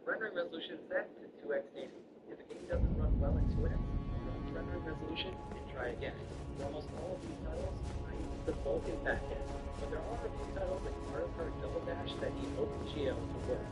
Rendering resolution set to 2x80. If the game doesn't run well at 2x, rendering resolution and try again. For almost all of these titles, I use the bulk and backend, but there are a few titles like Mario Kart Double Dash that need OpenGL to work.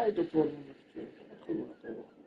Aj to problem ještě. Chodu na to.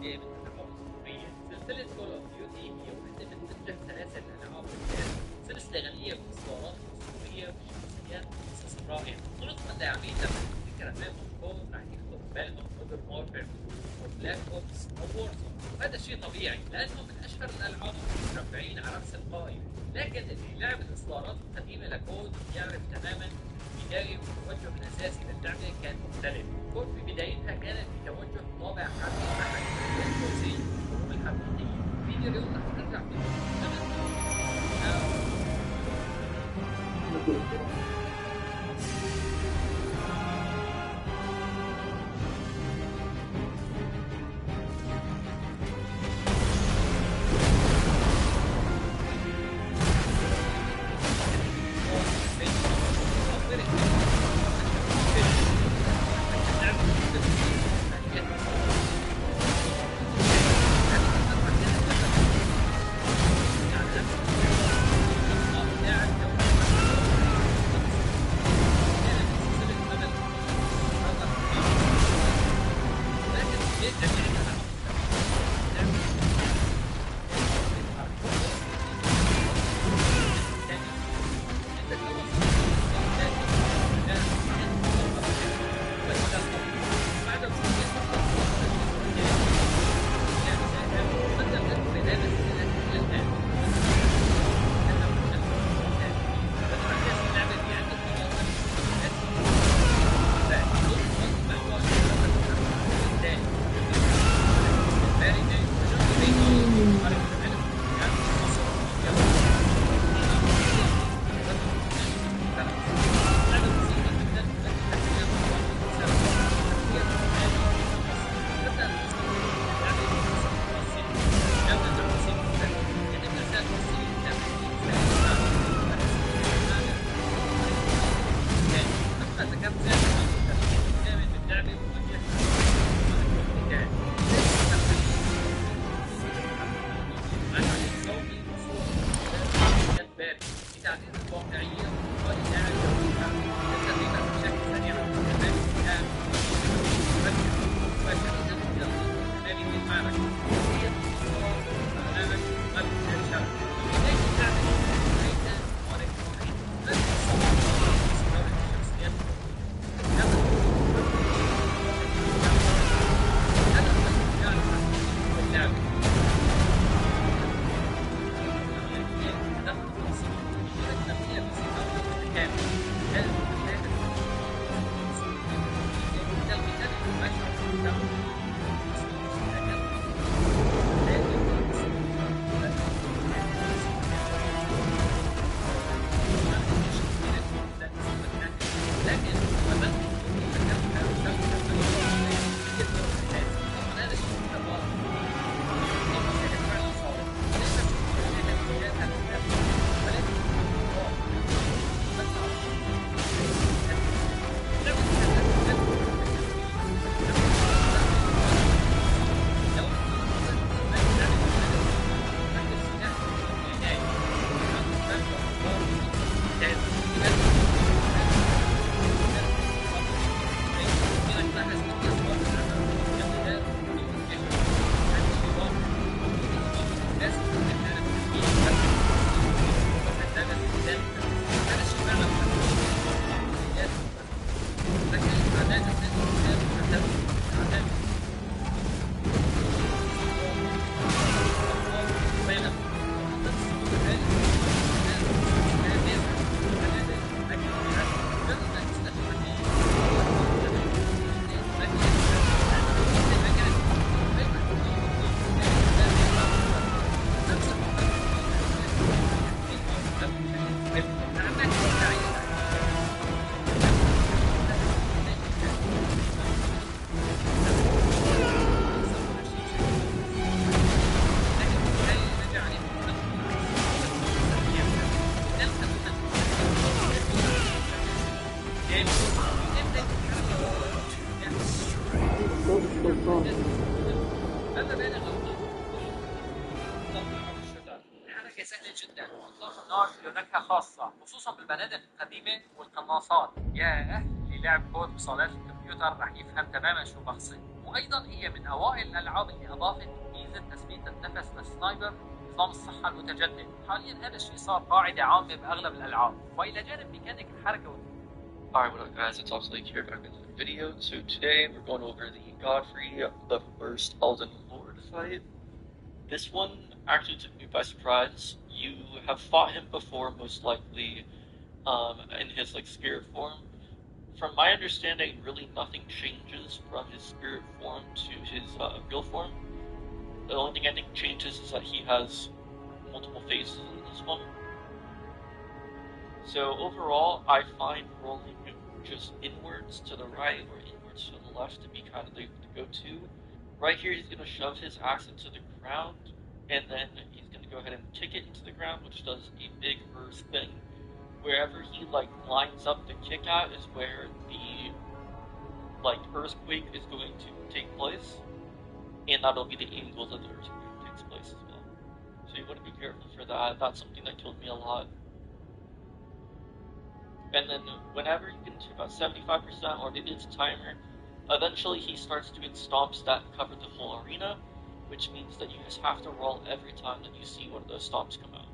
بالتجربة الأسطورية، سلسلة كول أوف ديوتي هي واحدة من أنجح سلاسل الألعاب في التاريخ، سلسلة غنية بالإصدارات الأسطورية وشخصيات وقصص رائعة، طرق اللاعبين لما تفتكر أمامهم كود راح يخطر في بالهم مودرن وورفير أو بلاك أوبس أو وورزون، وهذا شيء طبيعي لأنه من أشهر الألعاب المتربعين على رأس القائمة، لكن اللي لعب الإصدارات القديمة لكود يعرف تماما البداية والتوجه الأساسي للعبة كان مختلف. كود في بدايتها كانت بتوجه طابع حربي بحت بين قوسين الحروب الحقيقية. فيديو اليوم رح نرجع فيه الحركة سهلة جدا، إطلاق النار له نكهة خاصة خصوصا بالبنادق القديمة والقناصات. ياه اللي لعب كود بصالات الكمبيوتر الكمبيوتر راح يفهم تماما شو بقصد. وايضا هي من اوائل الالعاب اللي اضافت ميزه تثبيت النفس للسنايبر نظام الصحه المتجدد. حاليا هذا الشيء صار قاعده عامه باغلب الالعاب، والى جانب ميكانيك الحركه. Alright, what up guys, it's Obsolete here, back with another video. So today we're going over the Godfrey, the first Elden Lord fight. This one actually took me by surprise. You have fought him before, most likely, in his like spirit form. From my understanding, really nothing changes from his spirit form to his real form. The only thing I think changes is that he has multiple faces in this one. So overall, I find rolling just inwards to the right or inwards to the left to be kind of the go-to. Right here, he's going to shove his axe into the ground, and then he's going to go ahead and kick it into the ground, which does a big earth thing. Wherever he like lines up the kick at is where the like earthquake is going to take place, and that'll be the angle that the earthquake takes place as well. So you want to be careful for that. That's something that killed me a lot. And then whenever you get to about 75% or maybe it's a timer, eventually he starts doing stomps that cover the whole arena, which means that you just have to roll every time that you see one of those stomps come out.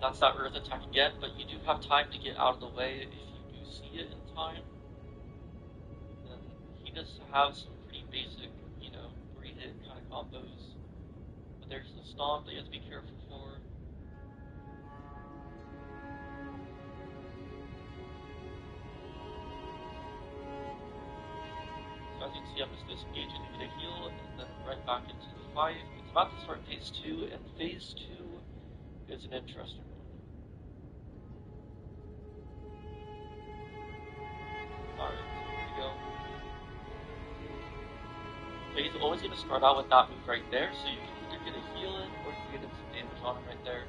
That's that earth attack again, but you do have time to get out of the way if you do see it in time. And he does have some pretty basic, 3-hit kind of combos. But there's the stomp that you have to be careful for. So as you can see, I'm just disengaging to get a heal, and then right back into the fight. It's about to start phase 2, and phase 2 is an interesting one. Alright, so here we go. So he's always going to start out with that move right there, so you can either get a heal in, or you can get some damage on him right there.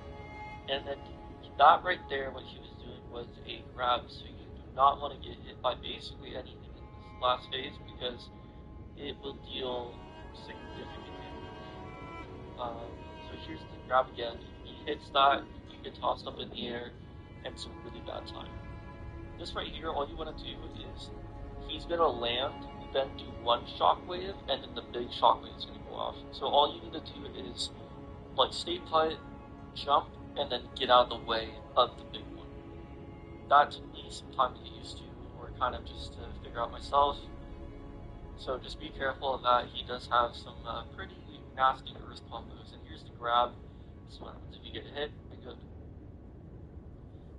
And then that right there, what he was doing was a grab, so you do not want to get hit by basically anything in this last phase, because it will deal significant damage. So here's the grab again. He hits that, you get tossed up in the air, and some really bad time. This right here, all you want to do is, he's going to land, then do one shockwave, and then the big shockwave is going to go off. So all you need to do is, like, stay put, jump, and then get out of the way of the big one. That took me some time to get used to, or kind of just to figure out myself. So just be careful of that. He does have some pretty nasty earth combos. And here's the grab. This is what happens if you get hit. You're good.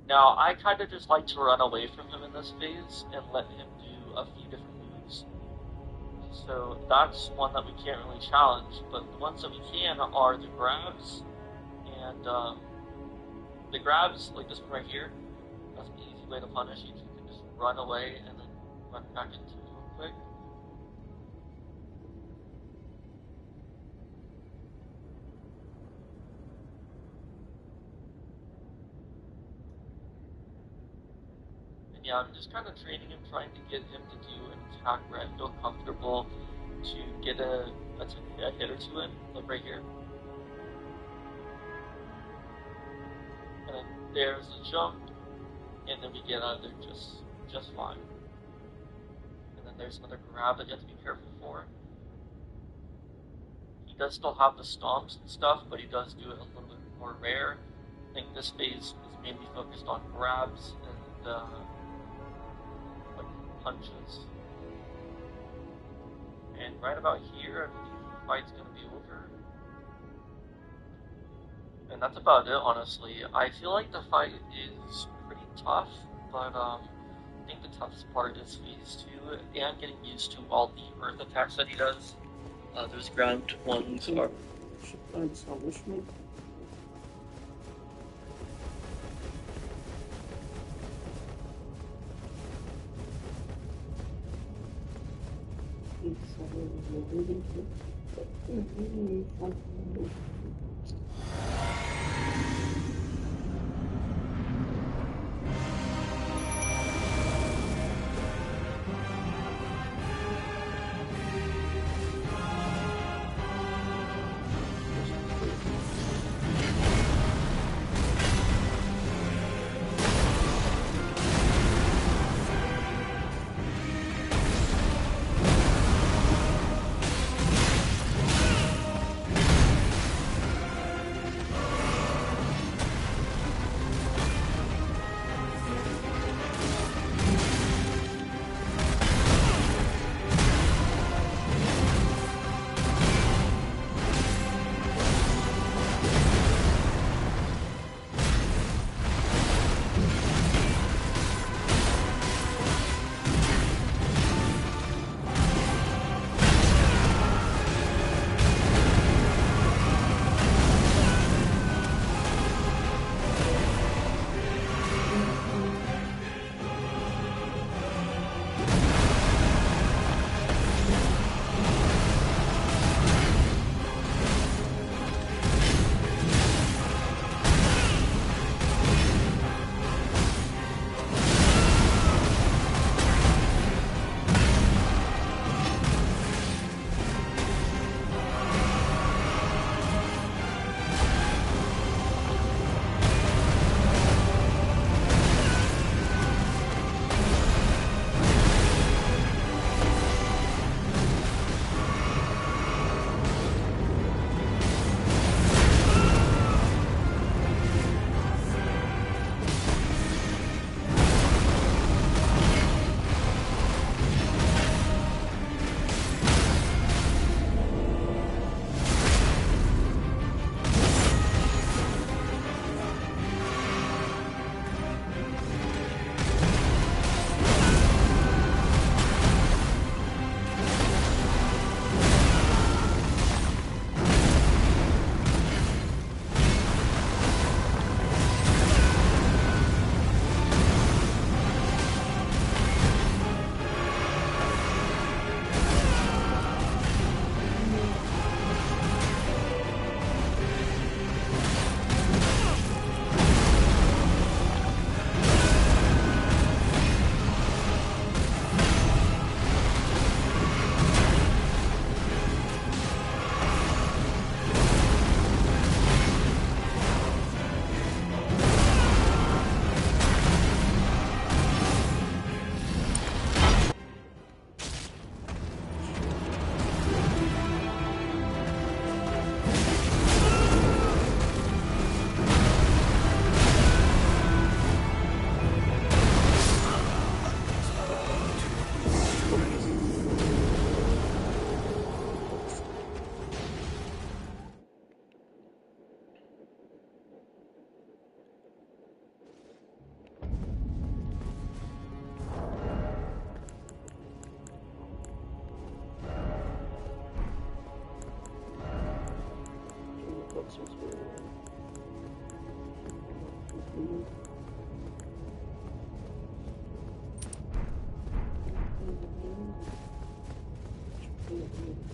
Now, I kind of just like to run away from him in this phase and let him do a few different moves. So that's one that we can't really challenge, but the ones that we can are the grabs, and the grabs, like this one right here, that's an easy way to punish. You can just run away and then run back into it real quick. Yeah, I'm just kind of training him, trying to get him to do an attack where I feel comfortable to get a hit or two in, like right here. And then there's the jump, and then we get out of there just fine. And then there's another grab that you have to be careful for. He does still have the stomps and stuff, but he does do it a little bit more rare. I think this phase is mainly focused on grabs and punches. And right about here, I believe the fight's going to be over. And that's about it, honestly. I feel like the fight is pretty tough, but I think the toughest part is phase 2 and getting used to all the earth attacks that he does. Those ground ones are...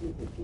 这个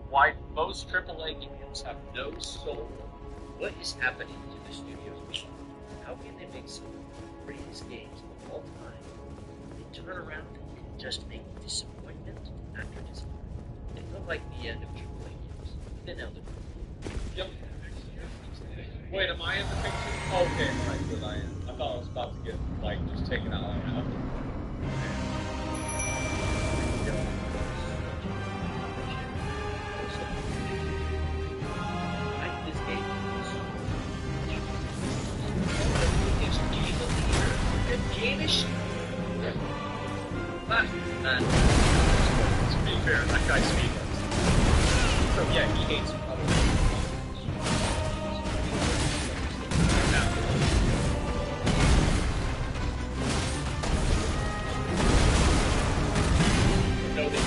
Why most AAA games have no soul? What is happening to the studio's machine? How can they make some of the greatest games of all time and turn around and just make disappointment after disappointment? It felt like the end of AAA games, even Elden. Yep. Wait, am I in the picture? Okay, alright, good, I am. I thought I was about to get, like, just taken out right now. To be fair, that guy's speechless. So yeah, he hates No, they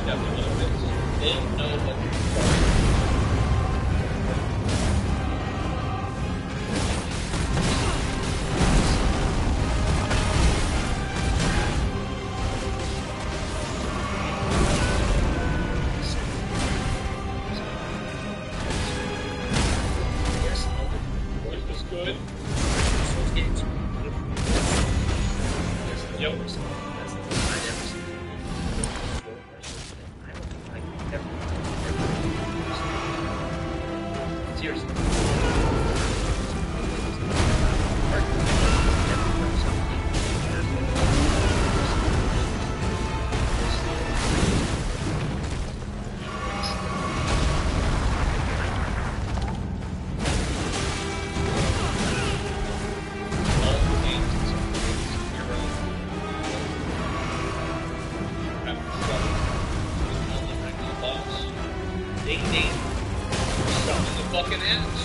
definitely want to fix. They know what to do. Yes, Elden. Voice was good. Souls games are beautiful. Yes, the Yep. first one, that's the one I'd ever seen. I don't think I could ever. Seriously. All the games and some things, hero. Have stuff. All the regular boss. They named stuff in the fucking ends.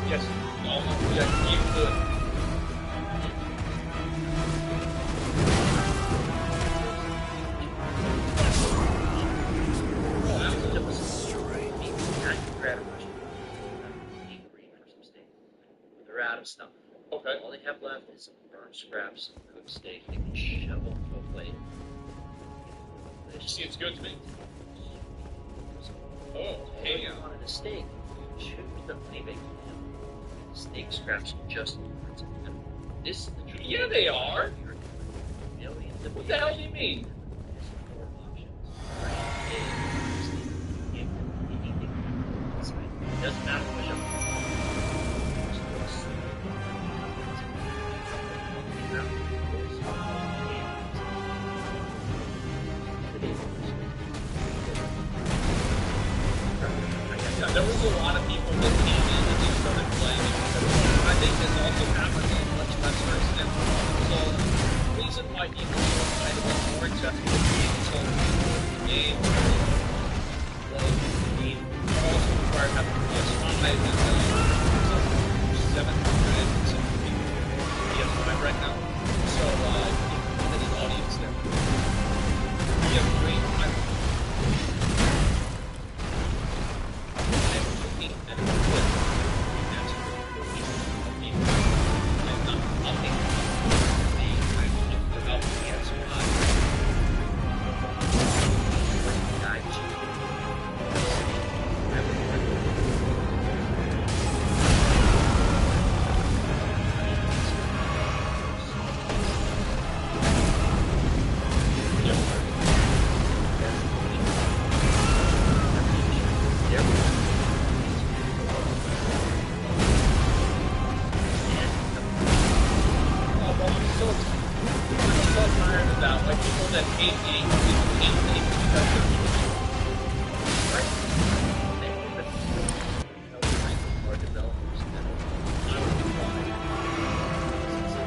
Yes, almost just keep good. That was angry for some steak. They're out of stuff. Okay. All they have left is some burnt scraps of cooked steak they can shovel into a plate. Seems good to me. Oh, If hang you out. wanted a steak, choose the honey baked ham. The steak scraps are just words. This is the truth. Yeah, they are. Millions of What the hell do you mean? There's more options. It doesn't matter what you Yeah, there was a lot of people that came in and just started playing it. I think this also happened in much lesser extent. So the reason why people might have been more accessible to being sold the game was the game also required having a PS5 and 700 and something people PS5 right now. So there's an audience there. PS3,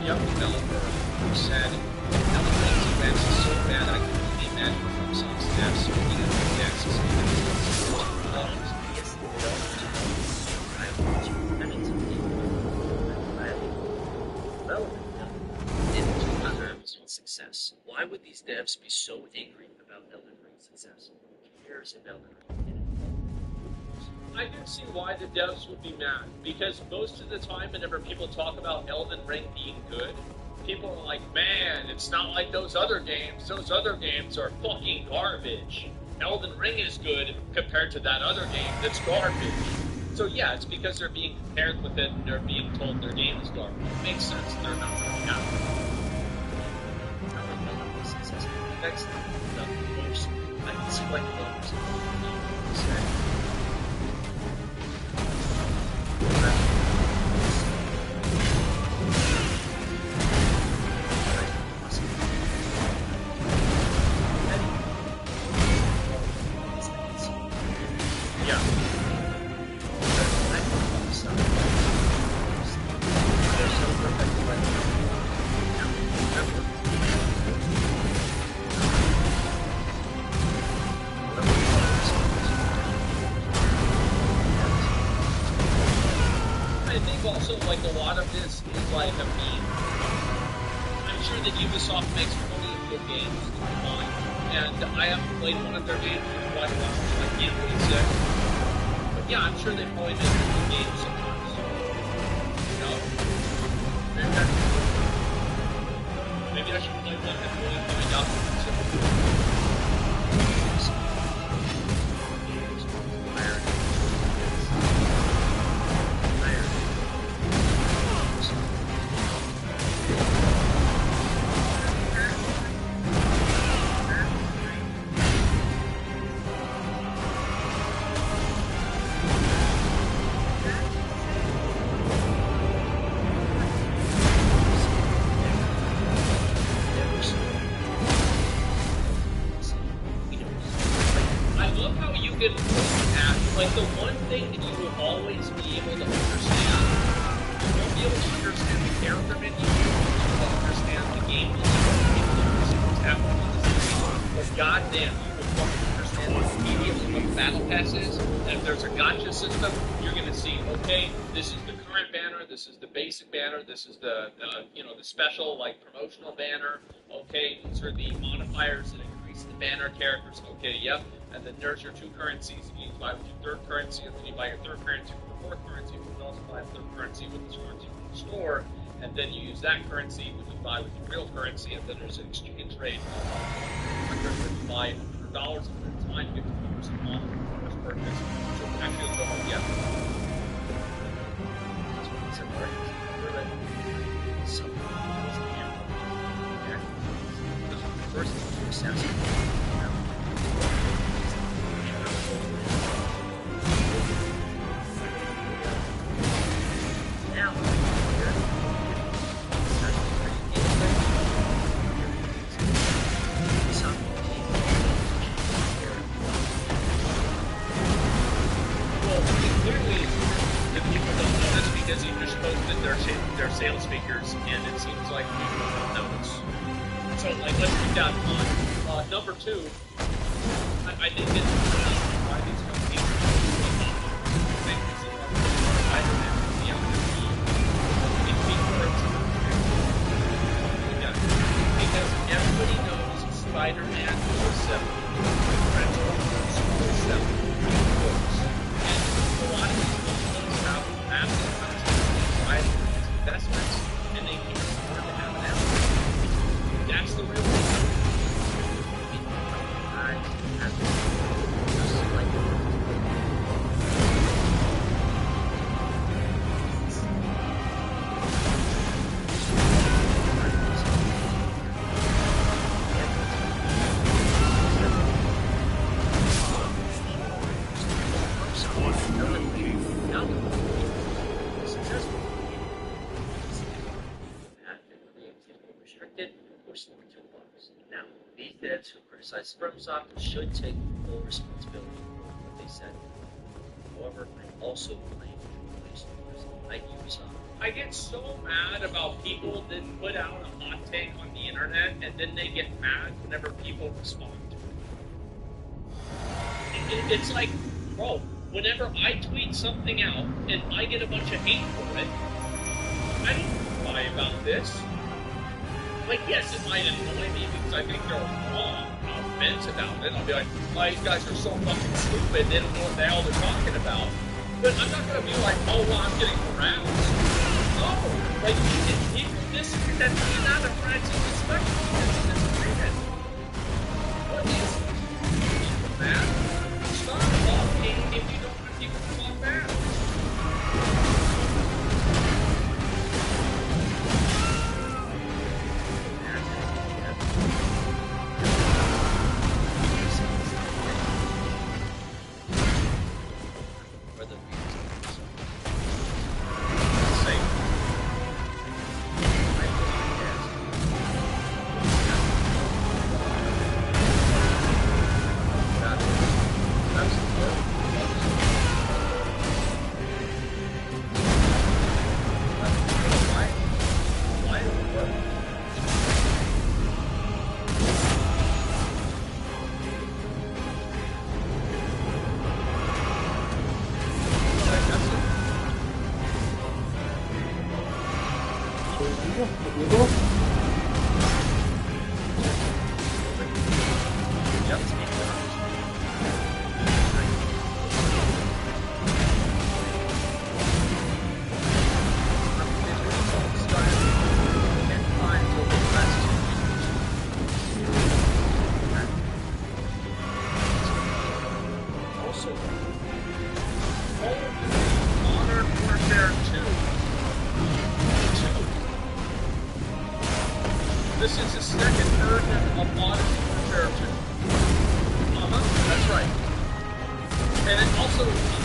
young developer who said, Elden Ring's advance is so bad I can only imagine from some staff swinging at the axis of success. Why would these devs be so angry about Elden Ring's success? Who cares if Elden Ring did it? I can see why the devs would be mad, because most of the time whenever people talk about Elden Ring being good, people are like, man, it's not like those other games. Those other games are fucking garbage. Elden Ring is good compared to that other game that's garbage. So yeah, it's because they're being compared with it and they're being told their game is garbage. It makes sense they're not going to be happy. Success affects the most. I can see why developers say. Also, like, a lot of this is like a meme. I'm sure that Ubisoft makes really good games, fine, and I haven't played one of their games in quite a while, so I can't really say. But yeah, I'm sure they probably did good games sometimes. You know? Maybe I should play one and really find out what it's about. Like, the one thing that you will always be able to understand, you won't be able to understand the character menu, you will understand the game what's happening on the screen, but goddamn, you will fucking understand immediately what the battle pass is, and if there's a gotcha system, you're gonna see, okay, this is the current banner, this is the basic banner, this is the special, like, promotional banner, okay, these are the modifiers that increase the banner characters, okay, yep. And then there's your 2 currencies. You need to buy with your 3rd currency, and then you buy your 3rd currency with the 4th currency. You can also buy the 3rd currency with this currency from the store, and then you use that currency when you buy with your real currency, and then there's an exchange rate of $100. When you buy $100 at a time, you get 50% off the first purchase. So actually, go home, yeah. That's what it's similar. First, assassin. Their sales speakers, and it seems like people don't notice. So, like, let's keep that in mind. Number 2, I think it's why these companies think this is Spider-Man is the because everybody knows Spider-Man will sell. Transformers will sell. Books. And a lot of these companies have massive investments, and they can't afford to have an outlet. That's the real reason. Now, these devs who criticize FromSoft should take full responsibility for what they said. However, I also blame releasers like Ubisoft. I get so mad about people that put out a hot take on the internet, and then they get mad whenever people respond to it. It's like, bro, whenever I tweet something out and I get a bunch of hate for it, I don't lie about this. Like, yes, it might annoy me because I think they're wrong. I'll vent about it. I'll be like, oh, these guys are so fucking stupid, they don't know what the hell they're talking about. But I'm not going to be like, oh, well, I'm getting harassed. No. Like, this that's not a harassing discussion. It's a disagreement. What is it? Man, stop talking if you don't want people to talk back.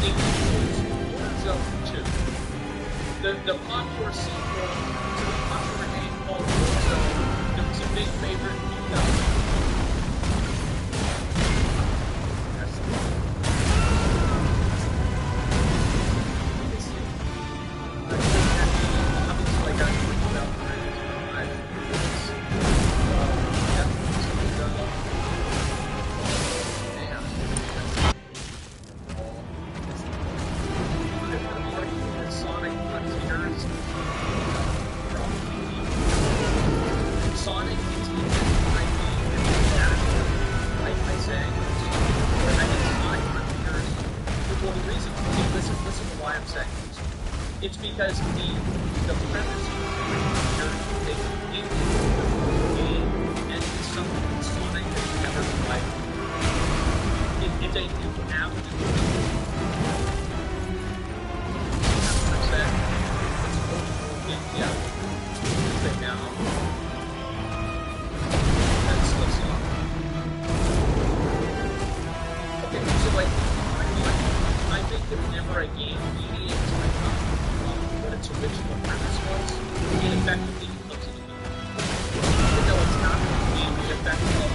includes Warzone 2. The popular sequel to the popular game called Warzone. It was a big favorite in 2000. It's because the premise of the game and it's something that Sonic has never provided. It's a new avenue. What's that? Yeah. Right now. Let's see. Okay, so like I think that whenever a game deviates what its original premise was, it effectively becomes a game. Even though it's not a game, it effectively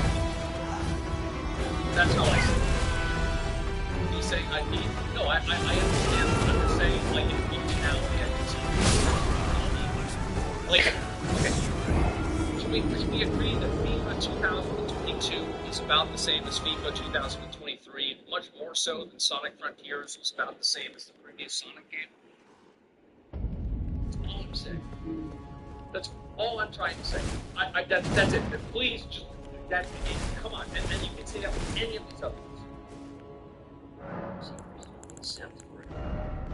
that's how I see it. He's saying I mean, no, I understand what I'm just saying, like in functionality I can see. Like, okay. Should we agree that FIFA 2022 is about the same as FIFA 2023, much more so than Sonic Frontiers was about the same as the previous Sonic game? That's all I'm saying. That's all I'm trying to say. That's it. Please, just, that's it. Come on. And you can say that with any of these other ones.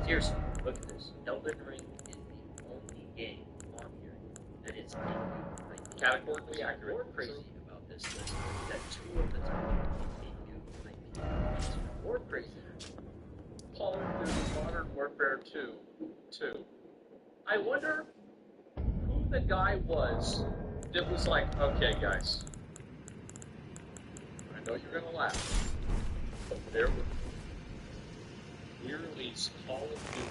Seriously, look at this. Elden Ring is the only game on here that is a new IP. Categorically accurate. What's more crazy about this list is that two of the top is a new IP. What's more crazy? Call of Duty Modern Warfare 2. I wonder who the guy was that was like, okay, guys, I know you're gonna laugh, but bear with me. We release Call of Duty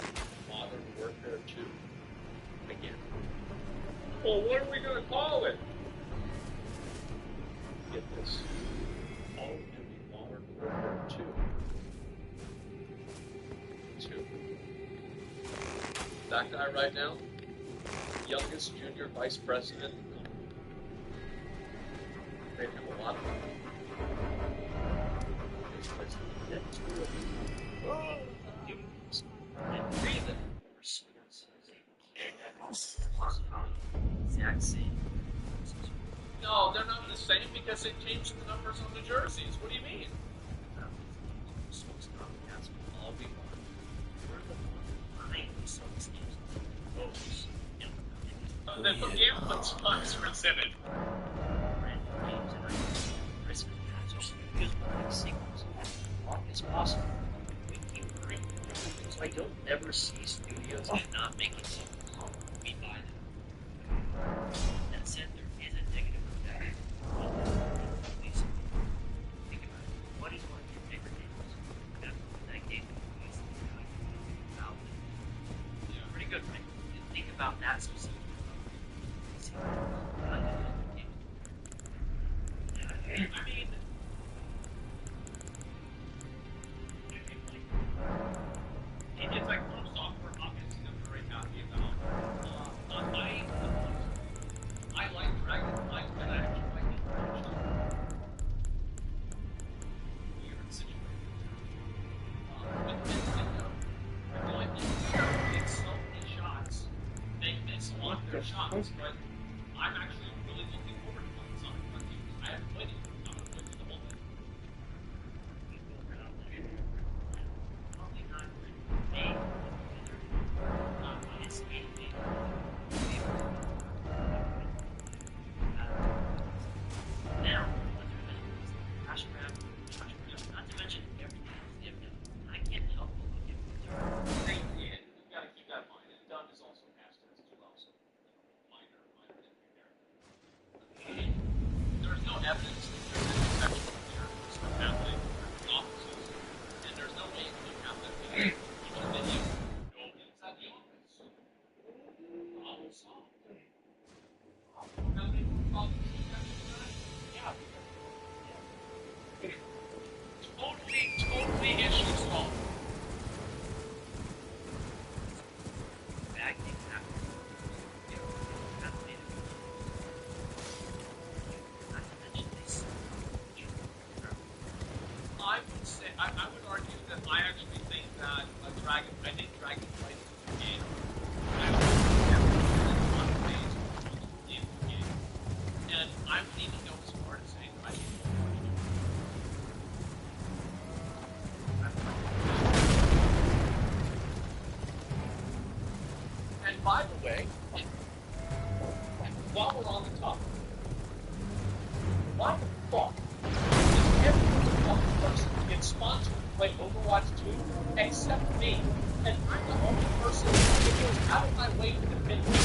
Modern Warfare 2 again. Well, what are we gonna call it? Get this. Call of Duty Modern Warfare 2. That guy right now, youngest junior vice president. They have a lot of money. And three of them were sports. Exact same. No, they're not the same because they changed the numbers on the jerseys. What do you mean? All we want. We're the one behind these songs. Then put gambling sponsors in it. Brand new games and ideas. Christmas patch or some good like sequels. Long as possible. We keep buying. So I don't ever see studios not making sequels. We buy them. That said, there is a negative effect on release. Think about it. What is one of your favorite games? That game is pretty good, right? And think about that specifically. I mean, it's like from software, obviously, I'm very happy about. I like Dragonflight, but I actually like it. Weird situation. With Nintendo, they're going to get so many shots. They miss a lot of their shots, but I'm actually really looking forward to playing Sonic Frontiers. I haven't played it. I'm going to play through the whole thing. probably not made. It's made. Now, Crash Grab, not to mention everything else they've done. I can't help but look at what they're doing. You got to keep that in mind. And Dunn is also past tense as well, so minor. say I would argue that I actually think that I think Dragon Fight is a good game. I actually think it's one phase in the game. And I would even go as far as saying I think it's one And by the way, while we're on the topic, why the fuck does every fucking person get sponsored to play Overwatch 2 except me? And I'm the only person that goes out of my way to defend me.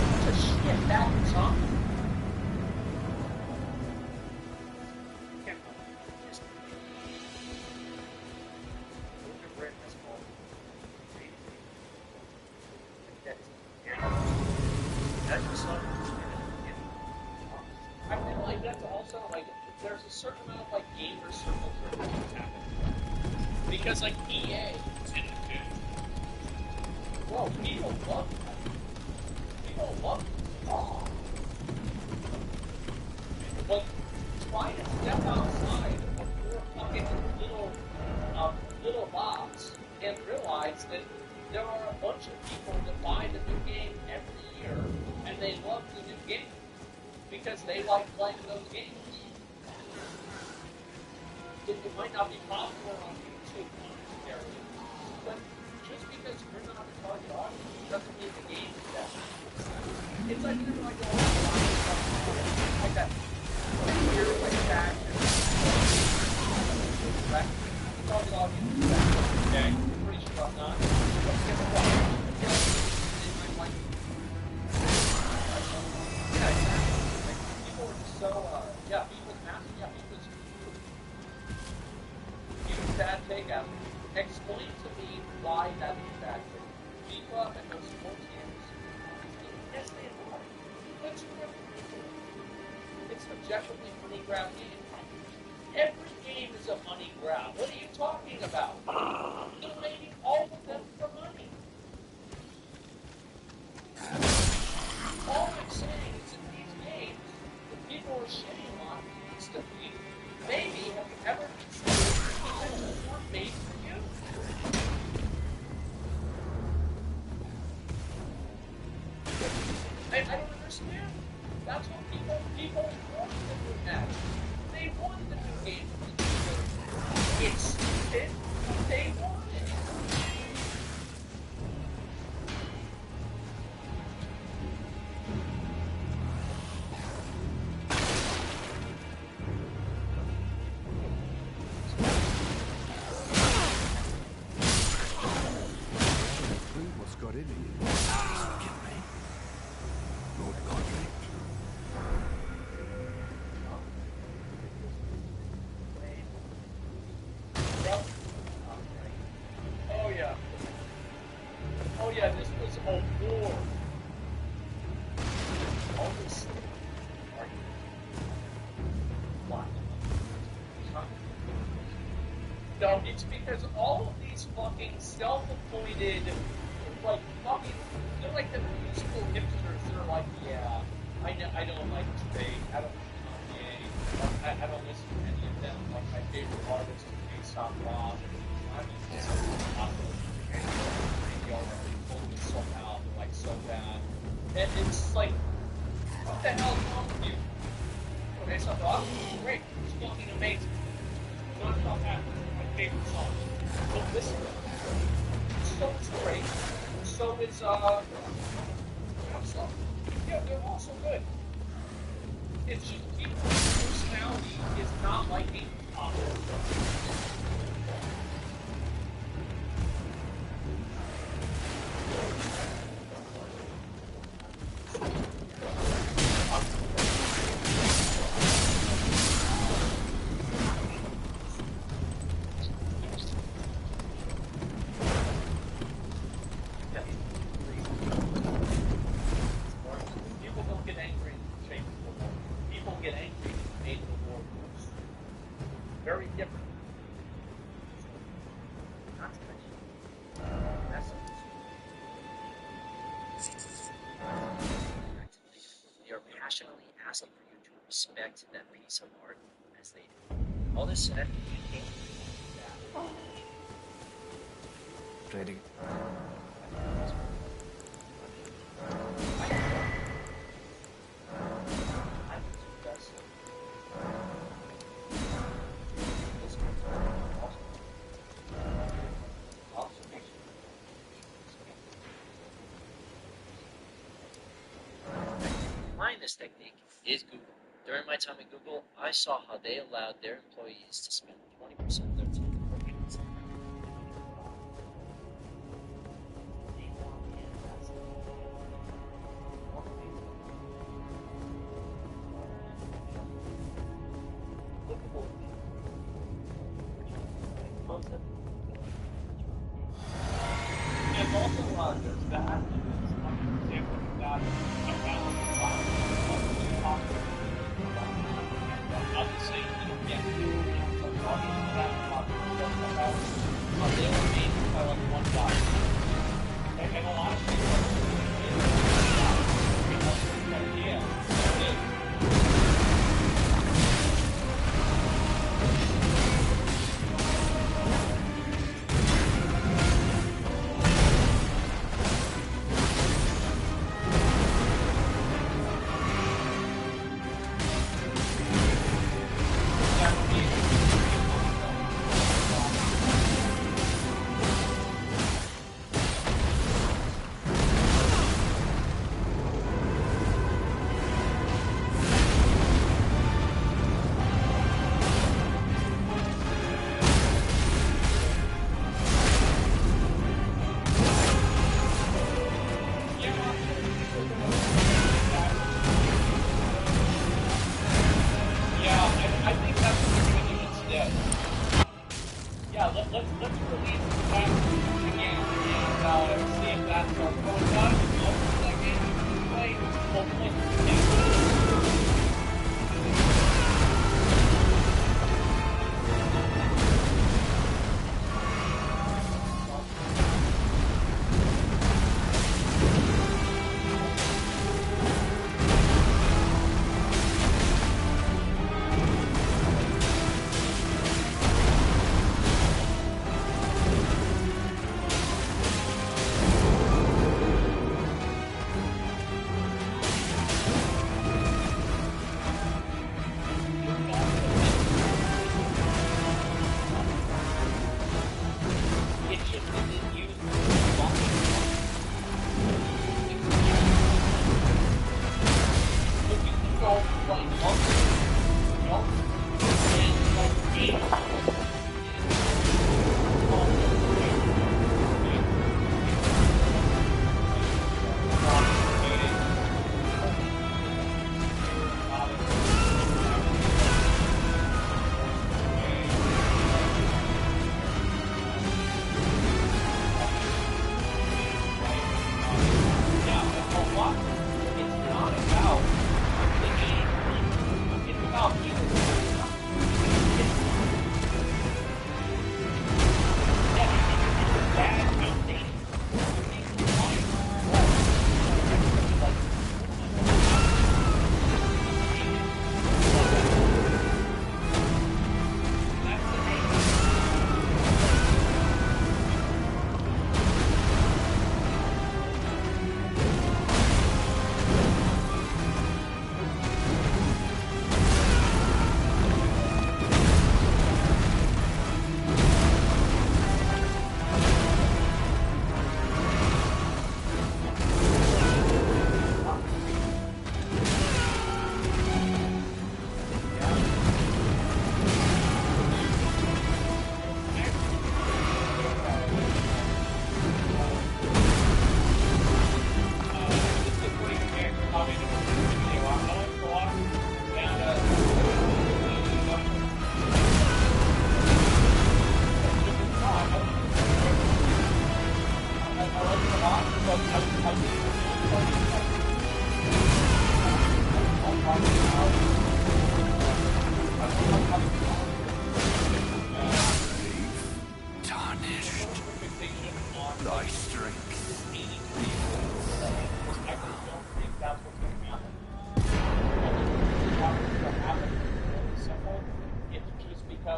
What the shit that is, huh? As you saw, I feel like that's also like there's a certain amount of like gamer circles where things happen. Because like EA tended to, well, people love that. People love it. But try to step outside of your fucking little box and realize that there are a bunch of people that buy the new game every year and they love the new game because they like playing those games. It might not be popular on YouTube necessarily, but just because you're not a target audience doesn't mean the game is that. It's like you're like like that weird like fashion. Target audience is that. Okay, pretty sure I'm not. But guess what? Yeah, exactly. Like, people are just so people's massive, people's bad takeout. Explain to me why that is a bad take. FIFA and those sports games. Yes, they are. That's true. It's objectively money grab game. Every game is a money grab. What are you talking about? You're making all of them for money. All I'm saying is that these games that people are shitting on instantly, maybe have you ever considered that they weren't made for you? I don't understand. That's what people want the new match. They want the new game. It's stupid, but they want it. What's got into you? Lord Godric. Oh yeah, this was a war. All this No, it's because all of these fucking self-appointed, like fucking, they're like the musical hipsters. They're like, yeah, I don't like Drake, I don't listen to Kanye, I don't listen to any of them. Like my favorite artist is Aesop Rock. I mean, it's not radio already somehow, they're like so bad. And it's like, what the hell is wrong with you? Okay, Aesop Rock, great, it's fucking amazing. Not about that. My favorite song. But listen, so is Drake. So is yeah, they're also good. It's just people's personality is not liking pop. People don't get angry and change the war. People get angry and make the war worse. Very different. Not to mention, message. They are passionately asking for you to respect back to that piece of art as they do. All this said, you can't Ready. I would suggest this observation. Applying this technique is Google. During my time at Google, I saw how they allowed their employees to spend 20% of their time working on something. There's also there's that. For example, you've got a balance of obviously, you don't get to talking about they were made by like one guy. And a lot of people I think that's what we're going to do instead. Yeah, let's release that again and see if that's our prototype. Hopefully that game we can play. Hopefully.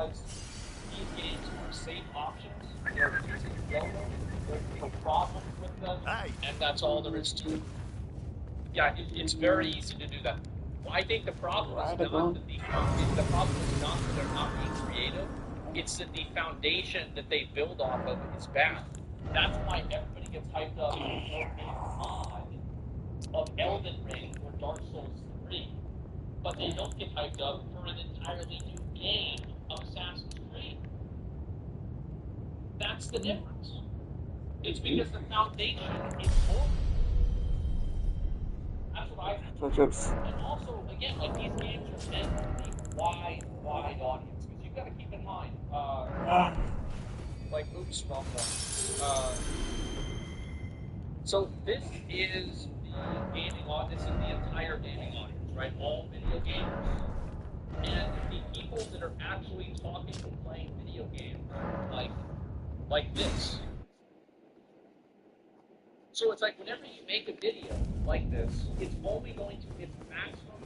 because these games are safe options. They're easy to download. There's no problems with them, and that's all there is to it. Yeah, it's very easy to do that. Well, I think the problem is not that the problem is not that they're not being creative. It's that the foundation that they build off of is bad. That's why everybody gets hyped up for a mod of Elden Ring or Dark Souls 3, but they don't get hyped up for an entirely new game of Assassin's Creed. That's the difference. It's because the foundation is horrible. That's what I think. And also, again, like these games are meant for the wide audience. Because you've got to keep in mind, oops, wrong one. So this is the gaming audience. This is the entire gaming audience, right? All video gamers. And the people that are actually talking and playing video games, like this. So it's like whenever you make a video like this, it's only going to its maximum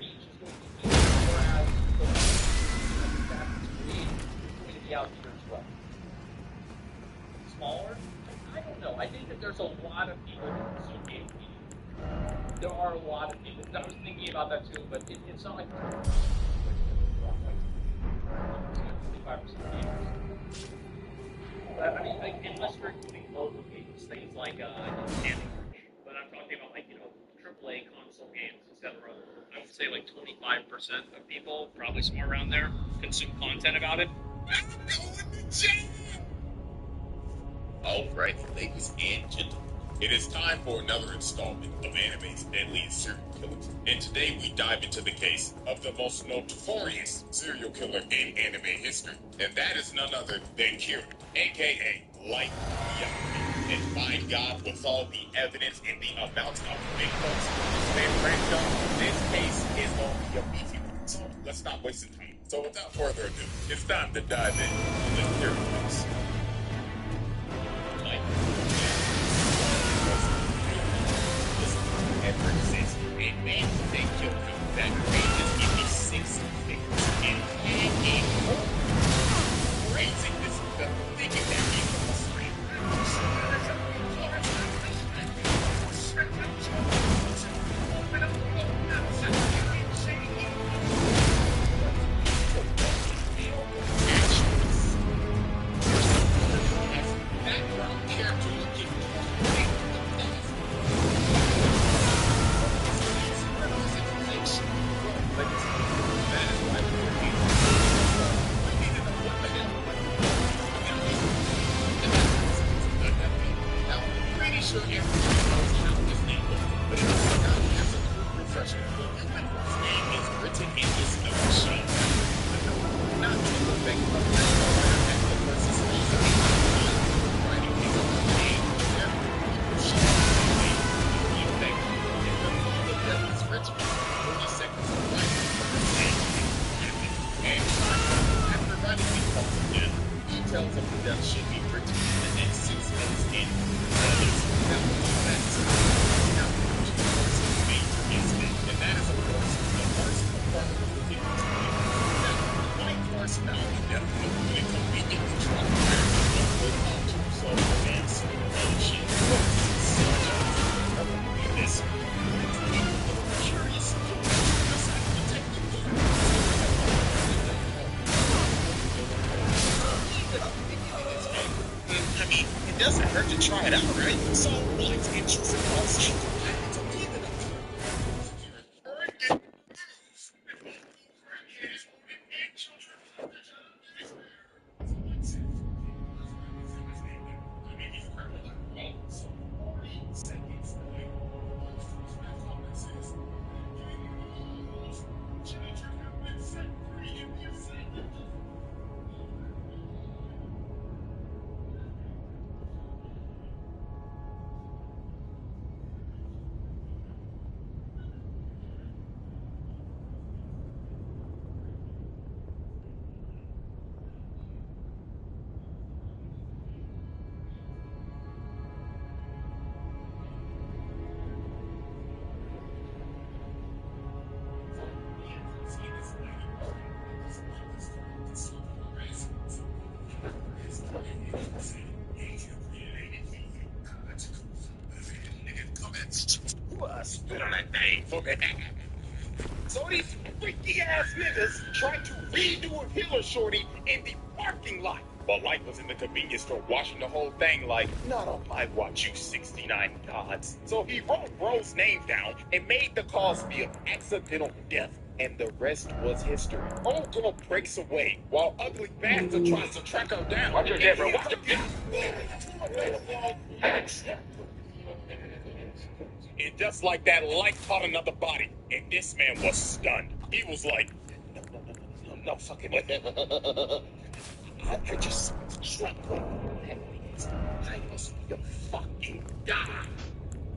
reach is going to be here, whereas the Assassin's Creed is going to be out here as well. Smaller? I don't know. I think that there's a lot of people who consume game media. There are a lot of people. I was thinking about that too, but it's not like it's going to be like 25% gamers. But I mean, like, unless we're including mobile games, things like Candy Crush. But I'm talking about AAA console games, etc. I would say like 25% of people, probably somewhere around there, consume content about it. Alright, ladies and gentlemen, it is time for another installment of Anime's Deadliest Serial Killers. And today we dive into the case of the most notorious serial killer in anime history. And that is none other than Kira, aka Light Yagami. And by God, with all the evidence and the amount of victims this man racked up, this case is going to be a beefy one. So let's not waste the time. So without further ado, it's time to dive in to the Kira case. Ever since a man they killed him that ranges in the 6 figures and had a home raising this the thinking that he was background character looking sure everyone knows how his name was, but it is not as a quick refresher. His name is written in his note sheet. Not to affect the person's writing his own name, she the effect in the form of Devil's Ritual, 40 seconds of life, and after writing the cause of death, details of the death should be written in the next 6 minutes in. And that is, of course, the first component of the victim's claim. Now, the white horse found the death note when it conveniently dropped where it put onto so and she this curious I mean, it doesn't hurt to try it out, right? So, what's interesting also? him. So these freaky ass niggas tried to redo a killer shorty in the parking lot. But Light was in the convenience store watching the whole thing like, not on my watch, you 69 gods. So he wrote bro's name down and made the cause be of accidental death. And the rest was history. Old girl breaks away while ugly bastard tries to track her down. Watch your jet, bro. Watch your jet. And just like that, Light caught another body, and this man was stunned. He was like, no fucking way. I just struck her. That means I must be a fucking god.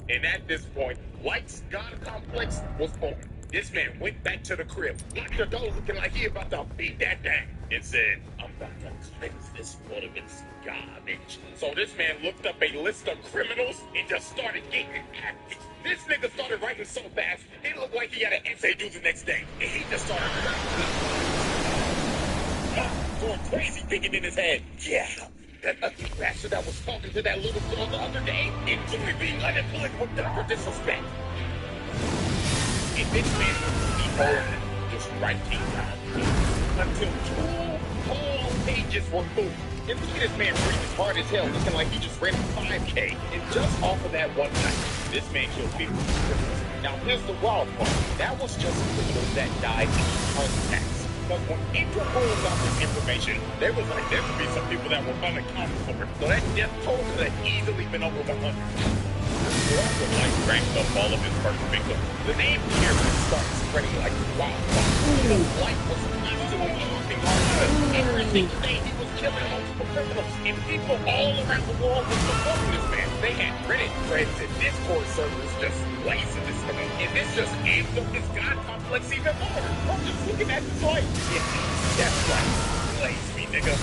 And at this point, Light's god complex was born. This man went back to the crib, locked the door looking like he about to beat that thing, and said, I'm about to cleanse this world of its garbage. So this man looked up a list of criminals and just started getting active. This nigga started writing so fast, it looked like he had an essay due the next day. And he just started going crazy thinking in his head, yeah, that ugly bastard that was talking to that little girl the other day enjoyed being unemployed without disrespect. And this man was just writing down until 2 whole pages were moved. And look at this man breathing hard as hell, looking like he just ran a 5K. And just off of that one night, this man killed 50 criminals. Now here's the wild part. That was just criminals that died in heart attacks. Because when Interpol got this information, there was like, there could be some people that were unaccounted for. So that death toll could have easily been over 100. After Light ranked up all of his first victims, the name here started spreading like wildfire. Light was easily losing heart every single day. He was killing multiple criminals, and people all around the world were supporting this man. They had Reddit threads and Discord servers just blazing this man, and this just amped up his god complex even more. I'm just looking at this like, yeah, that's right, blaze me, nigga.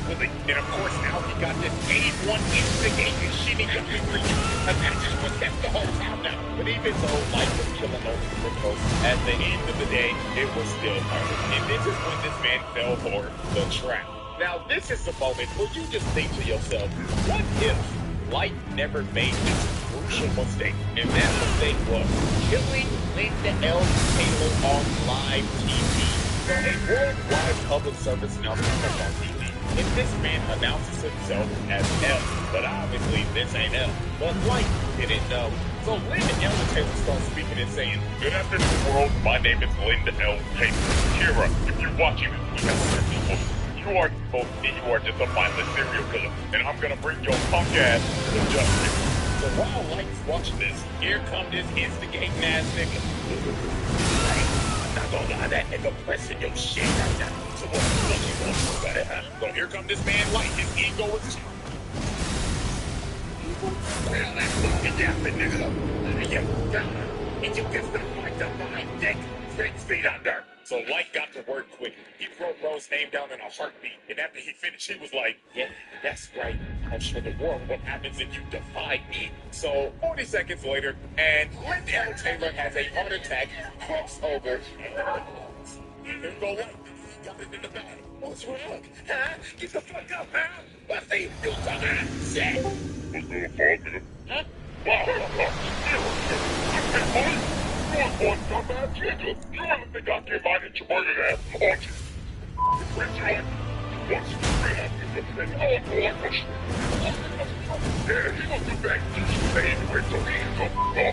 And of course, now he got this A1 instigating shit he got me for you. Imagine what kept the whole town now. But even though Light was killing those criminals, at the end of the day, it was still murder. And this is when this man fell for the trap. Now, this is the moment where you just think to yourself, what if Light never made this crucial mistake? And that mistake was killing Linda L. Taylor on live TV. So a worldwide public service announcement comes on TV. And this man announces himself as L, but obviously this ain't L. But Light didn't know. So Linda L. Taylor starts speaking and saying, good afternoon, world. My name is Linda L. Taylor. Kira, if you're watching this, people, you are both, you are just a mindless serial killer, and I'm gonna bring your punk ass to justice. So while Light's watching this, here comes this instigating ass nigga. I'm not gonna lie, that nigga pressing your shit right now. So what you want to do? So here comes this man Light, his ego is well, that's fucking yapping, nigga. And you can stop like the mind dick 6 feet under. So Light got to work quick. He wrote Bro's name down in a heartbeat. And after he finished, he was like, yeah, that's right. I'll show the world what happens if you defy me. So 40 seconds later, and Linda L. Taylor has a heart attack, crooks over, here go Light. Got it in the bag. What's wrong? Huh? Get the fuck up, man. What's the you dumbass shit? Huh? You really think I came out and murdered that, aren't you? What's right? What's the yeah, he gonna do that to you anyway, so he can go. This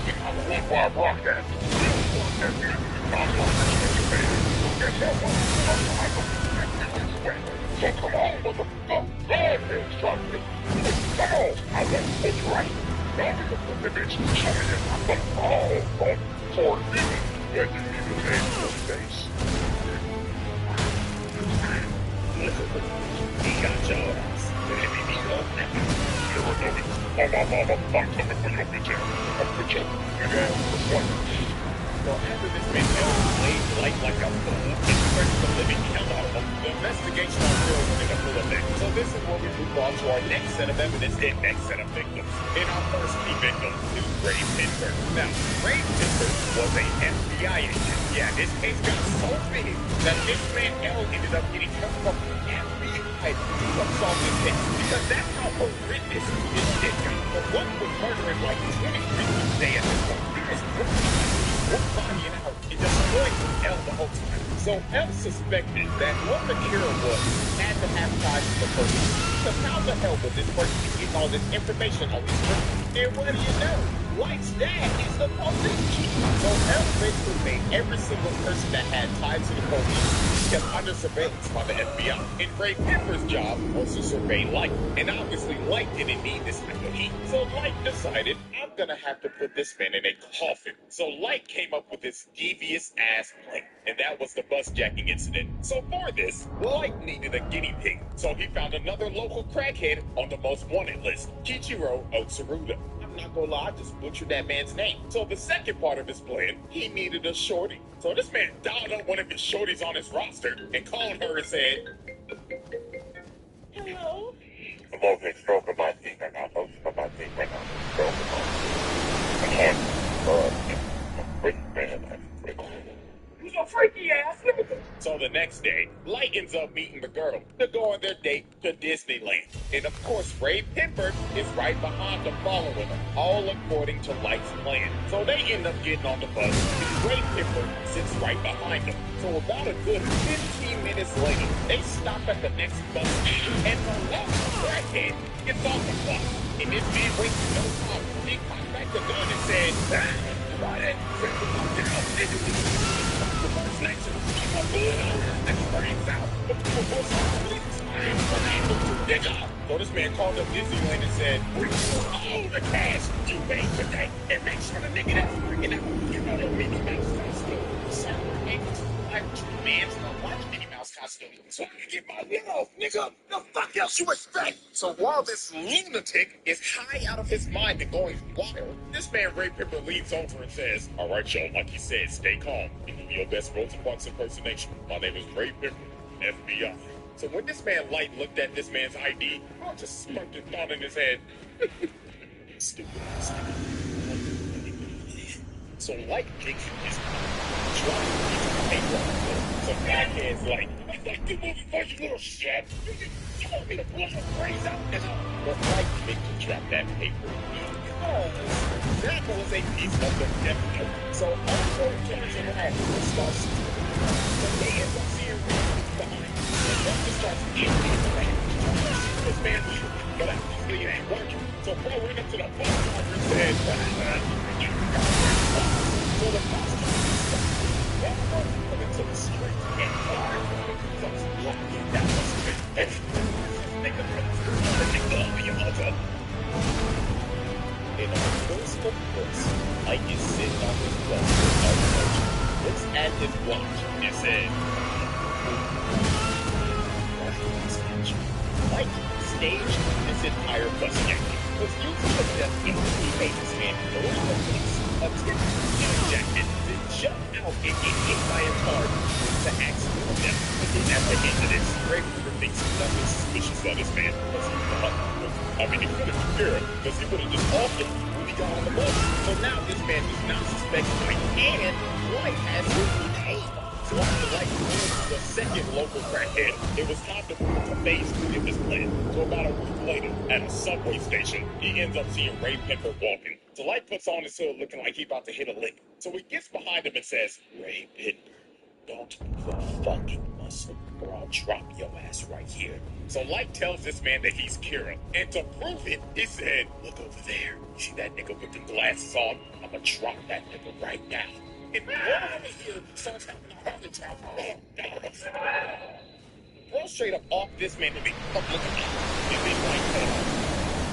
is how the worldwide broadcast. So come on, motherfucker. Go ahead, start me. Come on, I want to put you right. Now we can put the bitch in the oh, for you. When you need to name your face. He got your ass. Let me be your Here we go. Oh, my mama, I'm coming for your bitch ass. I'll put you in there. So after this man played Light like a fool and threatened the living hell out of him, the investigation on Bill was in a full effect. So this is where we move on to our next set of evidence and next set of victims. And our first key victim is Ray Pinter. Now, Ray Pinter was a FBI agent. Yeah, this case got so big that this man L ended up getting help from the FBI tried to assault this man because that's how horrendous this shit got. But one was murdering like 23 people a day at this point. There is one body an hour and destroying El the whole time. So El suspected that whoever Kira was had to have ties to the police. Because how the hell would this person get all this information on these people? And what do you know? Light's dad is the police chief. So El basically made every single person that had ties to the police kept under surveillance by the FBI. And Ray Pepper's job was to survey Light. And obviously Light didn't need this type of heat. So Light decided, I'm gonna have to put this man in a coffin. So Light came up with this devious ass plan. And that was the bus jacking incident. So for this, Light needed a guinea pig. So he found another local crackhead on the most wanted list, Kichiro Otsuruda. I'm not gonna lie, I just butchered that man's name. So the second part of his plan, he needed a shorty. So this man dialed up one of his shorties on his roster and called her and said, hello? I'm over here stroking my dick. I got folks on my dick right now. Stroking my dick. I can't, freak man. He's a freaky ass. So the next day, Light ends up meeting the girl to go on their date to Disneyland. And of course, Ray Pimper is right behind them following them, all according to Light's plan. So they end up getting on the bus, and Ray Pimper sits right behind them. So about a good 15 minutes later, they stop at the next bus station, and the local crackhead gets off the bus. And this man wastes no time. He cocked back the gun and said, right at so this man called up Disneyland and said, we want all the cash you made today and make sure the nigga that's freaking out, you know, the Minnie Mouse costume. So I'm able to buy two man's watch Minnie Mouse costume so I can get my lid off, nigga. The fuck else you expect? So while this lunatic is high out of his mind and going wild, this man Ray Pepper leans over and says, all right, y'all, like he said, stay calm and give me your best Rosa Parks impersonation. My name is Ray Pepper, FBI. So when this man Light looked at this man's ID, I just smirked and thought in his head, stupid. So Light thinks he's trying to get paper. So crackhead's like, I like you moving for you little shit. You want me to pull your brains out, nigga? But Light thinks to drop that paper. That was a piece of the devil. So also turns around and starts to so they end up seeing behind. And then he starts getting the man. This man, but obviously it ain't working. So bro went up to the bus driver and said, so the bus driver stopped. Went into the street and starts walking down the street. And nigga, your mother. In a burst of force, Mike is sitting on his bus without coach. Looks at his watch and said, Mike staged this entire bus jacking, was using the death he made his man go to the police, attempt to inject it, then jump out and get hit by a car to accident death. And at the end of this, Ray Cooper thinks nothing suspicious of this man because he's the hunter. I mean, he couldn't secure him because he would have just offed him when he got on the bus. So now this man does not suspect Mike, and White has his name. So after White moved the second local crackhead, it was time to move to phase 3 of this plan. So about a week later, at a subway station, he ends up seeing Ray Pepper walking. So Light puts on his hood looking like he's about to hit a lick. So he gets behind him and says, Ray Pepper, don't move a fucking muscle or I'll drop your ass right here. So Light tells this man that he's Kira. And to prove it, he said, look over there. You see that nigga with the glasses on? I'm gonna drop that nigga right now. And over here starts having a heart attack. Bro straight up off this man to be up looking at. And then Light said,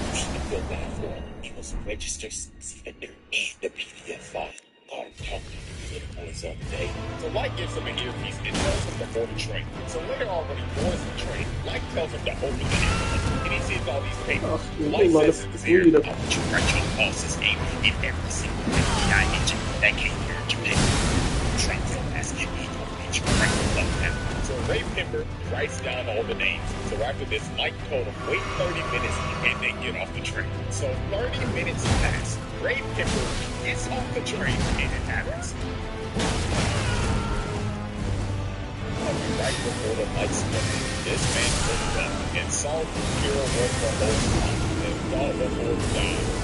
you should feel bad for him. He was a registered sex offender and the PDF file. God, I'm talking to the little boys all day. So Light gives him an earpiece and tells him to board the train. So later on, when he boards the train, Light tells him to open the envelope. And he sees all these papers. Light says in his ear, I want you to write your boss's name in every single FBI agent that came here in Japan. Drop your ass in me, and you crack the fuck down. So Ray Pepper writes down all the names. So after this, Light told him, wait 30 minutes and then get off the train. So 30 minutes pass. Ray Pepper gets off the train and it happens. Right before the lights left. This man looked up and saw the Kira work the whole time and thought before he died.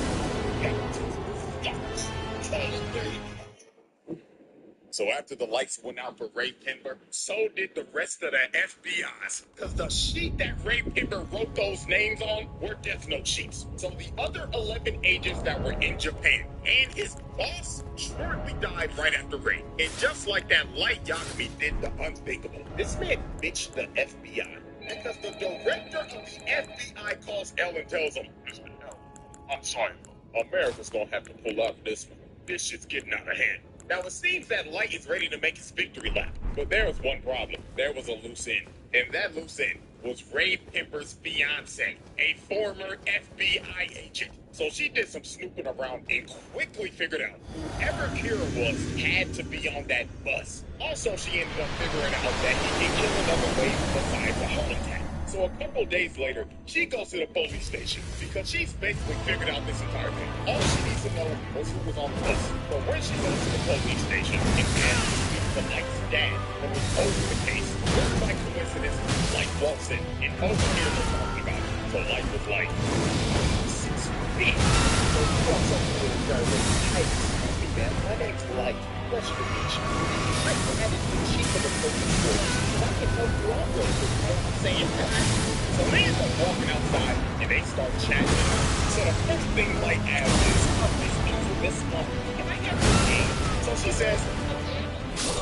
So after the lights went out for Ray Kimber, so did the rest of the FBI's. Because the sheet that Ray Kimber wrote those names on were Death Note sheets. So the other 11 agents that were in Japan and his boss shortly died right after Ray. And just like that Light Yakumi did the unthinkable, this man bitched the FBI. Because the director of the FBI calls L and tells him, Mr. L, I'm sorry, America's gonna have to pull out this one. This shit's getting out of hand. Now, it seems that Light is ready to make his victory lap. But there was one problem. There was a loose end. And that loose end was Ray Pimper's fiance, a former FBI agent. So she did some snooping around and quickly figured out whoever Kira was had to be on that bus. Also, she ended up figuring out that he can kill another way besides a heart attack. So a couple days later, she goes to the police station because she's basically figured out this entire thing. All she needs to know was who was on the bus. But when she goes to the police station and asks the Light's dad what was over the case, just by coincidence, Light walks in and overhears her talking about it. So Light was like, 6 feet. So he walks up to her and goes, "Hey, excuse me, man, my name's Light. Pleasure to meet you. I'm the editor chief of the police force. I can help you out with it. I'm saying that." So they end up walking outside and they start chatting. So the first thing Light asks is, this month, can I get your name? So she says,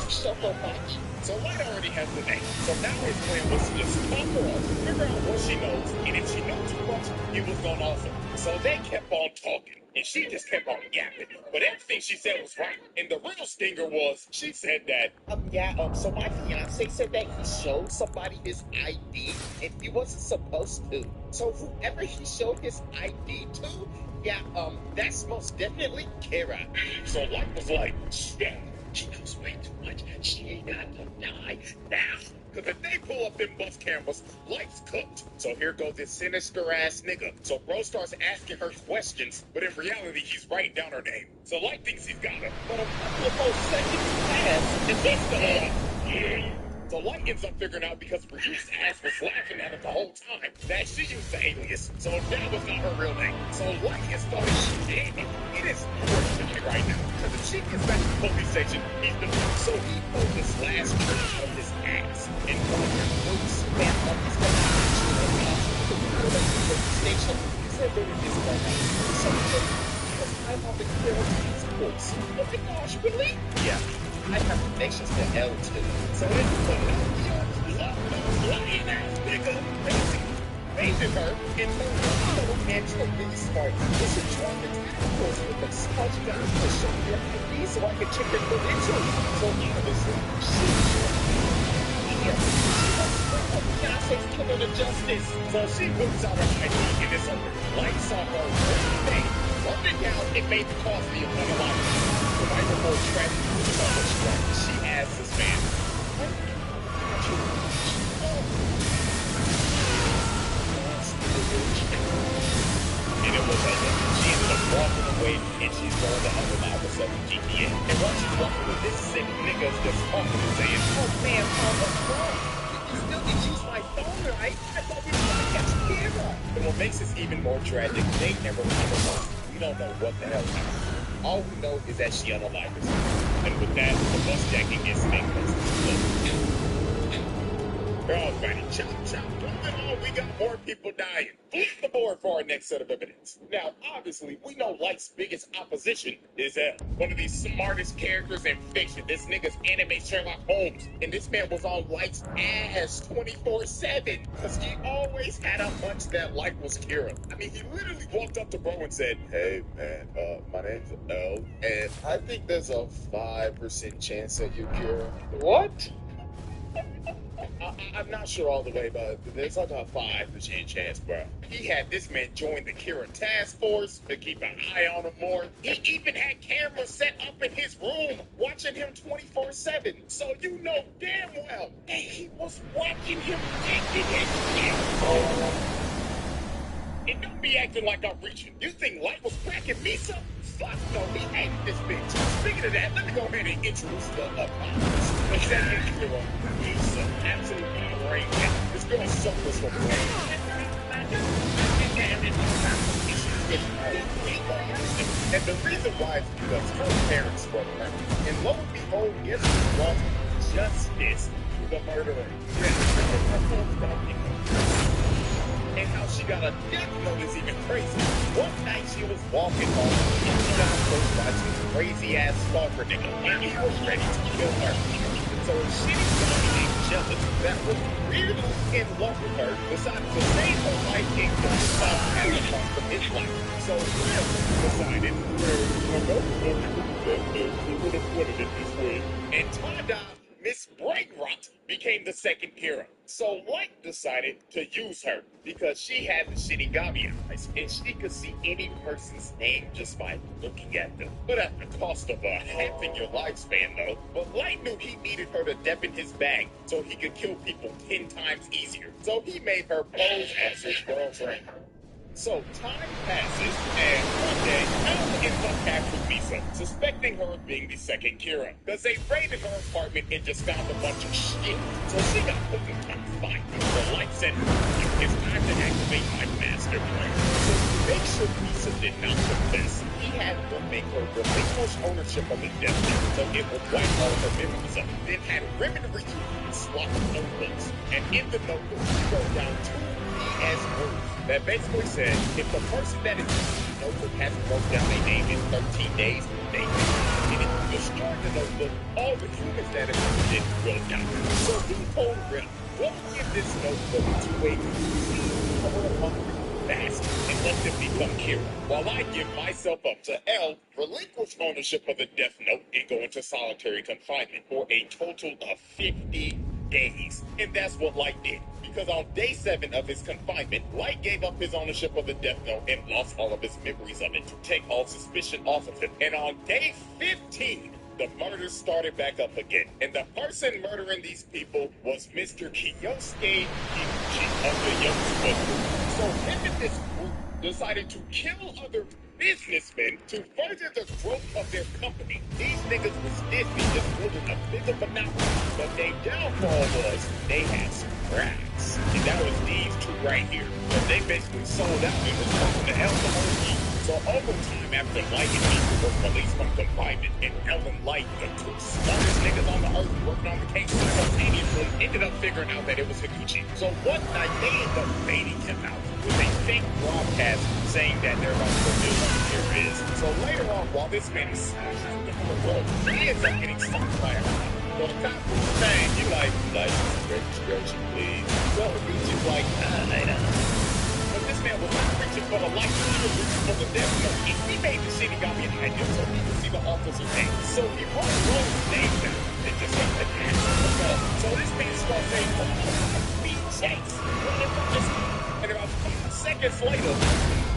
so much. So Light already has the name. So now his plan was to just talk her up, figure out what she knows, and if she knows too much, he was gonna also. So they kept on talking, and she just kept on yapping. But everything she said was right. And the real stinger was, she said that, so my fiance said that he showed somebody his ID, and he wasn't supposed to. So whoever he showed his ID to, that's most definitely Kira. So Light was like, shit, she knows way too much. She ain't got to die now. Because if they pull up them bus cameras, Light's cooked. So here goes this sinister ass nigga. So bro starts asking her questions, but in reality, he's writing down her name. So Light thinks he's got her. But a couple of those seconds pass, and he's still on. So Light ends up figuring out because Brigitte's ass was laughing at her the whole time that she used the alias. So that was not her real name. So Light is starting damn it is horrifying right now. Because if she gets back to the police station, he's the so he pulled this last trick out of his ass. And one of their boots man up his head. So we go back to the police station. He said there was this one night. So he said, because I'm on the Kira task force. Oh my gosh, really? Yeah. I have connections to L too. So it's the lying ass nigga baited her and told her and told me smart. You should join the task force with us. All you gotta do is show me your ID so I can check your credentials. So obviously, she wants to bring her fiance's killer to justice. So she whips out her ID and it's over. Light saw her one day, rubbed it down and made the coffee of one of life. The night before tragedy was almost struck, she asked this man, and it was over. She ended up walking away and she's going to unreliable herself in GTA. And while she's walking with this sick nigga's just talking and saying, oh man, what's wrong? You still can use my phone, right? I thought we were going to catch Kira. And what makes this even more tragic, they never found her. We don't know what the hell happened. All we know is that she unalived herself. And with that, the bus jacking incident comes to a close. Alrighty, chop. Moving on, we got more people dying. Flip the board for our next set of evidence. Now, obviously, we know Light's biggest opposition is one of these smartest characters in fiction. This nigga's anime Sherlock Holmes. And this man was on Light's ass 24/7. Because he always had a hunch that Light was Kira. I mean, he literally walked up to bro and said, hey, man, my name's L, and I think there's a 5% chance that you're Kira. What? I'm not sure all the way, but there's like a 5% chance, bro. He had this man join the Kira task force to keep an eye on him more. He even had cameras set up in his room, watching him 24/7. So you know damn well that he was watching him taking his shit. And don't be acting like I'm reaching. You think Light was cracking me something? fuck no, he hated this bitch. Speaking of that, let me go ahead and introduce the opponents. The second hero, he's an absolute brain. This girl suffers from and the reason why is because her parents were her. And lo and behold, guess who brought justice to the murderer? And how she got a death note is even crazy. One night she was walking home and she got approached by some crazy ass stalker nigga, and he was ready to kill her. So a shitty guy named Jealous that was really in love with her decided to save her life and to stop having fun from his life. So Will decided, he would have put it this way. And Tada, Miss Brainrot, became the second hero. So Light decided to use her because she had the shitty Gabi eyes and she could see any person's name just by looking at them. But at the cost of halving your lifespan though. But Light knew he needed her to dip in his bag so he could kill people 10 times easier. So he made her pose as his girlfriend. So time passes, and one day, Al ends up capturing Misa, suspecting her of being the second Kira, because they raided her apartment and just found a bunch of shit. So she got put in confinement. The Light said, it's time to activate my master plan. So to make sure Misa did not confess, he had to make her relinquish ownership of the death note, so it would wipe all her memories up. Then had women read swap notebooks, and in the notebook, she wrote down 2 BS words that basically said, if the person that is using the notebook hasn't wrote down their name in 13 days, they die. And if you destroy the notebook, all the humans that are using it will die. So he told Will, go give this notebook to a fast and let them become Kira, while I give myself up to L, relinquish ownership of the Death Note, and go into solitary confinement for a total of 50 days. And that's what Light did. Because on day 7 of his confinement, Light gave up his ownership of the Death Note and lost all of his memories of it to take all suspicion off of him. And on day 15, the murders started back up again. And the person murdering these people was Mr. Kiyosuke Kikuchi of the Yosuke. So him and this group decided to kill other businessmen to further the growth of their company. These niggas was Disney just building a bigger monopoly, but their downfall was they had some cracks. And that was these two right here. So they basically sold out and was going to Elden. So over time, after Light and Misa were released from confinement, and Elden Light, the two smartest niggas on the earth working on the case simultaneously, ended up figuring out that it was Higuchi. So one night, they ended up baiting him out with a fake broadcast saying that they're about to reveal who the killer is. So later on, while this man is smashing the world, he ends up getting stopped by a cop. So the cop was saying, you like, registration, please. So Higuchi's like, I know. But this man was not reaching for the light, he was reaching for the death note. And he made the shit he got behind him so he could see the officer's name. So he wrote his name down and just like the so this man starts saying, beat chase. And about 5 seconds later,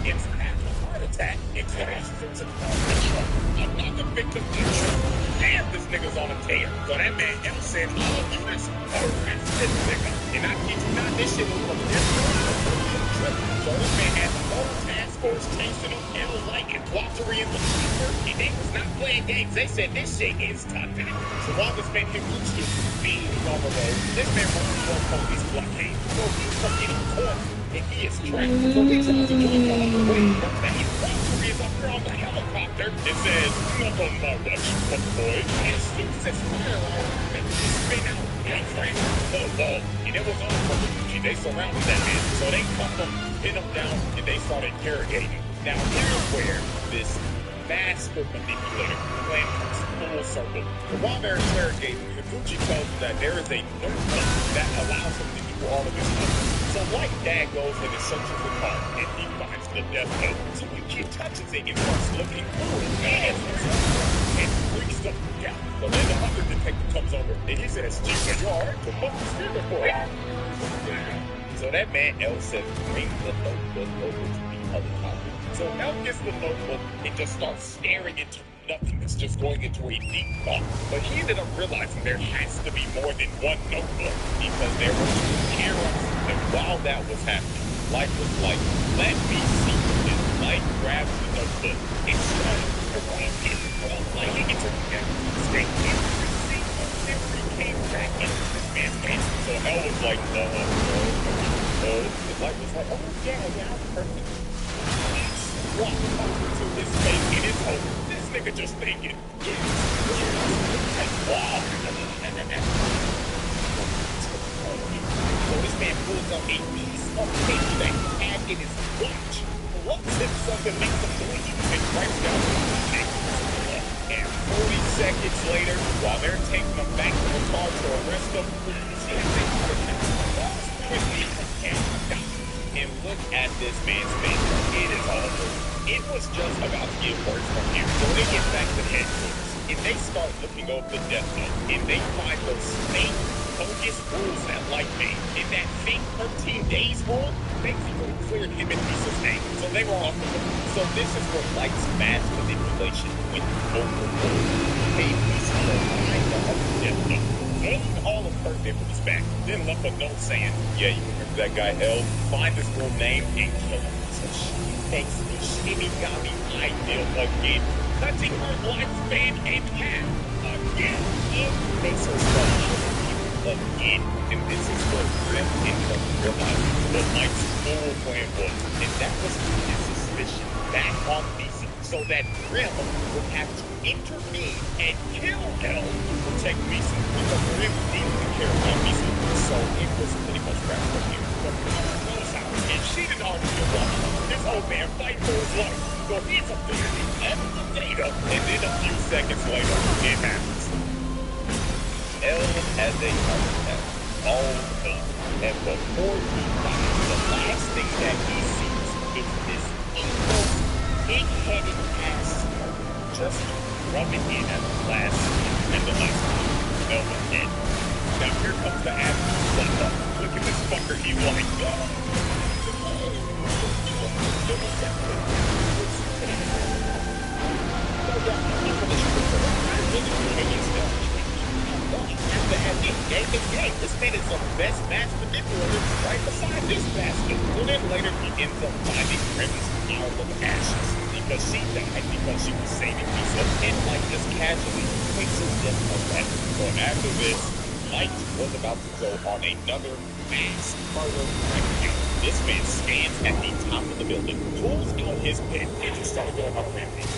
it's after a heart attack, it crashes into the truck. Another victim in the truck. Damn, this nigga's on a tear. So that man M said, all units arrest this nigga. And I kid you not, this shit was from this trip. So this man had the whole task force chasing him, L Light and Waltery in the sleeper, and they was not playing games. They said this shit is tough. So while this man Higuchi being on the road, this man wants to work on these blockades. So he's from getting caught, and he is trapped. So he tries to join the other way. But Waltery is up there on the helicopter and says, not on my watch, boy. And shoots his firearm and spin out and crash the wall. And it was all for Higuchi. They surrounded that man. So they caught him, hit him down, and they started interrogating him. Now here's where this master manipulator plan comes full circle. So while they're interrogating, Higuchi tells them that there is a notebook that allows him to do all of his stuff. So Light Dad goes and searches the car, and he finds the death note. So when he touches it and starts looking through it, and freaks the fuck out. So then the other detective comes over, and he says, Jesus, you alright? So what was here before? So that man L says, bring the notebook over to the other copy. So L gets the notebook and just starts staring into nothingness, just going into a deep thought. But he ended up realizing there has to be more than one notebook because there were 2 heroes. And while that was happening, Light was like, let me see this. Light grabs the notebook and started Like he gets a mistake every came back into this man's face. So L was like, the light was like, oh yeah, I'm perfect. Walked over to his face in his home. This nigga just thinking, wow. So this man pulls up a piece of paper that he had in his watch, looks at something, makes him believe, and writes down something. And 40 seconds later, while they're taking him back to the car to arrest him, and look at this man's face. It is awful. It was just about to get worse from here. So they get back to headquarters, and they start looking over the death note, and they find those same bogus rules that Light made. And that fake 13 days rule basically cleared him and Lisa's name. So they were off the hook. So this is where Light's mass manipulation went overboard. Made Lisa the reminder of the death note. Gained all of her memories back. Then left a note saying, yeah, you remember that guy L? Find this girl name and kill her. So she makes the Shinigami ideal again, cutting her lifespan in half again. It makes her start again, and this is where Grim ends up realizing what Light's full plan was, and that was to put his suspicion back on Lisa, so that Grim would have to intervene and kill L to protect Lisa, because Grim didn't care about Lisa, so it was pretty much wrapped from here. But Grim knows how, and she didn't argue to watch this old man fight for his life, so he's a busy after the data, and then a few seconds later, it happens. L has a heart attack, all up, and before he dies, the last thing that he sees is this evil, big-headed ass just rubbing in at the last and the last time. L was dead. Now here comes the ass. Look at this fucker, he like, This man is the best match manipulator right beside this bastard. So then later he ends up finding Remy's pile of ashes because she died because she was saving Lisa, and Light just casually takes his death from that. So after this, Light was about to go on another mass murder rampage. This man stands at the top of the building, pulls out his pen, and just started going on a rampage.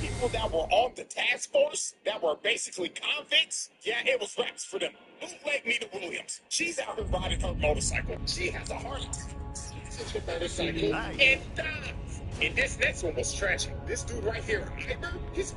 People that were on the task force, that were basically convicts, yeah, it was raps for them. Bootleg Nita Williams. She's out here riding her motorcycle. She has a heart attack. She's a motorcycle and dies. And this next one was tragic. This dude right here, Iver, his